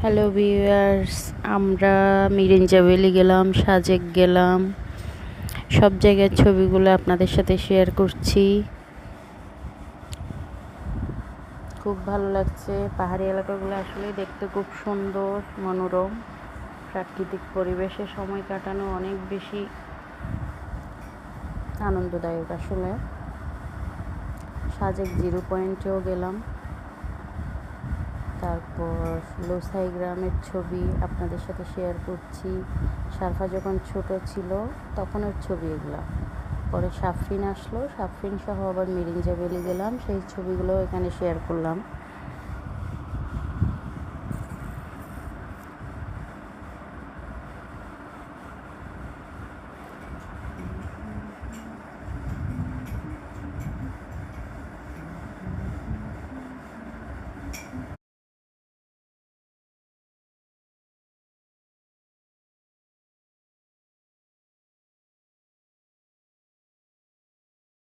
Hello viewers, আমরা Mirinja valley গেলাম, সাজেক গেলাম, সব জায়গার ছবিগুলো আপনাদের সাথে শেয়ার করছি। খুব ভালো লাগছে। পাহাড়ি এলাকাগুলো আসলে দেখতে খুব সুন্দর, মনোরম। প্রাকৃতিক পরিবেশে সময় কাটানো অনেক বেশি আনন্দদায়ক। আসলে সাজেক 0 পয়েন্টেও গেলাম। তারপর লোসাই গ্রামের ছবি আপনাদের সাথে শেয়ার করছি। সারফা যখন ছোট ছিল তখনের ছবি এগুলো। পরে সাফরিন আসলো, সাফরিন সহ আবার মিরিঞ্জা ভ্যালি গেলাম, সেই ছবিগুলো এখানে শেয়ার করলাম।